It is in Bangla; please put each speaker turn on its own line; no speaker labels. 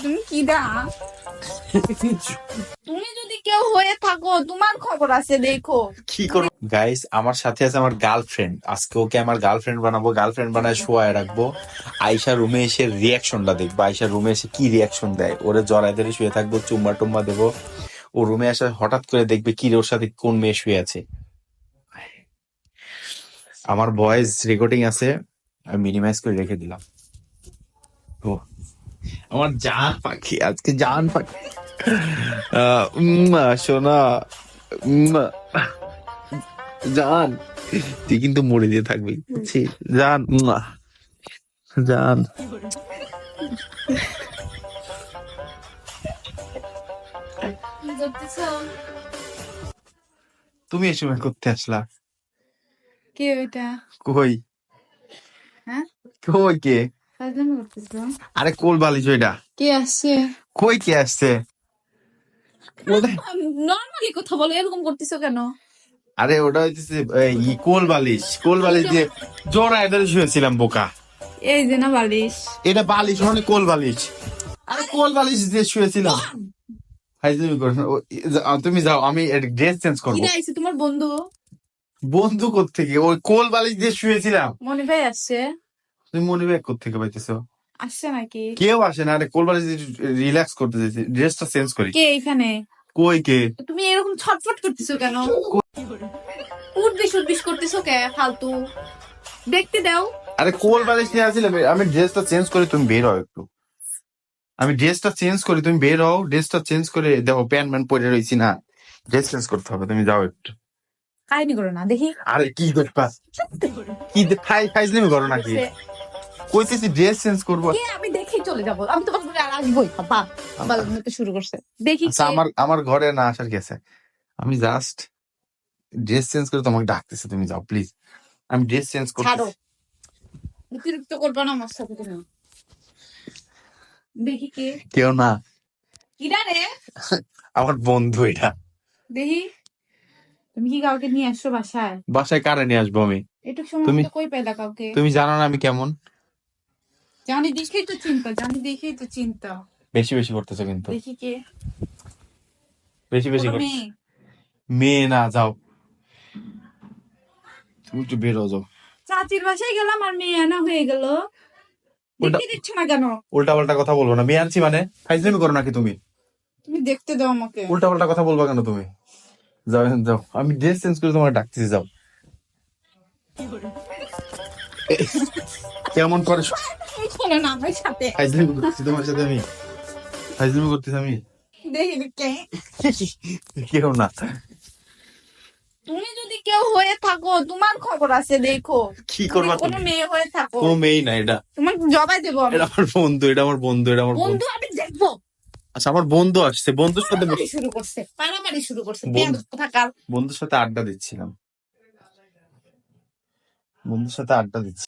তুমি কি দা তুমি যদি কেউ হয়ে থাকো তোমার খবর আছে দেখো।
কি করবো গাইস, আমার সাথে আছে আমার গার্লফ্রেন্ড। আজকে ওকে আমার গার্লফ্রেন্ড বানাবো, গার্লফ্রেন্ড বানায় শোয়ায় রাখবো। আয়শা রুমে এসে রিয়াকশনটা দেখবো, আয়শা রুমে এসে কি রিয়াকশন দেয়। ওরে জড়ায় ধরে শুয়ে থাকবো, চুম্মা টুম্মা দেবো। ও রুমে আসে হঠাৎ করে দেখবে কি রে ওর সাথে কোন মেয়ে শুয়ে আছে। আমার ভয়েস রেকর্ডিং আছে, আমি মিনিমাইজ করে রেখে দিলাম। ও আমার জান পাখি, আজকে জান পাখি। সোনা, জান, তুই কিন্তু মরে দিয়ে থাকবি, বুঝছিস? জান, জান।
কি করতেছো?
তুমি এই সময় করতে আসলা?
কে ওইটা?
কই
হ্যাঁ,
কই কে?
ফাজলামি করতেছো?
আরে কোল বালিশ ওইটা।
কে আসছে?
কই কে আসছে? ওটা,
নর্মালি কথা বলো, এরকম করতেছো কেন?
আরে ওটা হইতেছে কোল বালিশ। কোল বালিশ দিয়ে জোড়া ধরে শুয়েছিলাম বোকা।
এই যে না বালিশ।
এটা বালিশ মানে কোল বালিশ। আরে কোল বালিশ দিয়ে শুয়েছিলাম। ফাইজলামি করো না। তুমি যাও, আমি ড্রেস চেঞ্জ করবো।
কিরা আইছে তোমার বন্ধু?
বন্ধু কোত্থেকে? ওই কোল বালিশ দিয়ে শুয়েছিলাম।
মনি ভাই আসছে?
তুমি মনে ব্যাগ কোত্থেকে পাইতেছো?
আসছে নাকি?
কেউ আসে না। আরে কোল বালিশ দিয়ে রিল্যাক্স করতে চাইছি, ড্রেসটা চেঞ্জ করি।
কে এইখানে?
কই কে?
তুমি এরকম ছটফট করতেছো কেন? উঠবিস উঠবিস করতেছো কে ফালতু? দেখতে দাও।
আরে কোল বালিশ নিয়ে আসছিলাম, আমি ড্রেসটা চেঞ্জ করি, তুমি বের হও একটু। আমি ড্রেসটা চেঞ্জ করি, তুমি বের হও। ড্রেসটা চেঞ্জ করে দেখো, প্যান্ট ম্যান্ট পরে রয়েছি না, ড্রেস চেঞ্জ করতে হবে, তুমি যাও একটু।
কাহিনী করো না দেখি।
আরে কি করবা? কি ফাইজলামি করো নাকি? কইতেছি ড্রেস চেঞ্জ করবো।
কে? আমি দেখেই চলে যাবো, আমি তোমার সাথে আর আসবোই। বাবা বাবা তো শুরু করছে, দেখি
আচ্ছা,
কে।
আমার ঘরে না আসার গেছে। আমি জাস্ট ড্রেস চেঞ্জ করে তোমাকে ডাকতেছি, তুমি যাও প্লিজ। আমি ড্রেস চেঞ্জ
ছাড়ো,
করতেছি।
অতিরিক্ত করবা না আমার সাথে তুমি। দেখি কে।
কেউ না,
কিরা রে?
আমার বন্ধু এটা।
দেখি, তুমি কি কাউকে নিয়ে আসছো বাসায়?
বাসায় কারে নিয়ে আসবো আমি?
এটুক সময়
তুমি
মতো কই পেলা কাউকে?
তুমি জানো না আমি কেমন।
জানি দেখেই তো চিন্তা, জানি দেখেই তো চিন্তা।
বেশি বেশি করতেছো কিন্তু,
দেখি কে।
বেশি বেশি
কোনো
করতেছো।
মেয়ে?
মেয়ে না, যাও তুমি একটু বেরো, যাও।
চাচির বাসায় গেলাম আর মেয়ে আনা হয়ে গেল।
উল্টা
দেখতে দিচ্ছ না কেন?
উল্টা পাল্টা কথা বলবো না, মেয়ে আনছি মানে ফাইজলামি করো নাকি তুমি?
তুমি দেখতে দাও আমাকে।
উল্টা পাল্টা কথা বলবা কেন তুমি? যাও এখন যাও, আমি ড্রেস চেঞ্জ করে তোমাকে ডাকতেছি, যাও। কেমন করে
শোনো না আমার সাথে।
ফাইজলামি করতেছি তোমার সাথে আমি? ফাইজলামি করতেছি আমি?
দেখি কে।
কেউ না।
তুমি যদি কেউ হয়ে থাকো তোমার খবর আছে দেখো।
কি করবা
কোনো
তুমি?
মেয়ে হয়ে থাকো,
কোনো মেয়ে না এটা।
তোমাকে জবাই দেবো আমি।
এটা আমার বন্ধু, এটা আমার বন্ধু, এটা আমার বন্ধু।
বন্ধু আমি দেখবো।
আচ্ছা, আমার বন্ধু আসছে, বন্ধুর সাথে
পারামারি শুরু করছে, পারামারি শুরু করছে।
বন্ধু-
কোথাকার।
বন্ধুর সাথে আড্ডা দিচ্ছিলাম, বন্ধুর সাথে আড্ডা দিচ্ছি।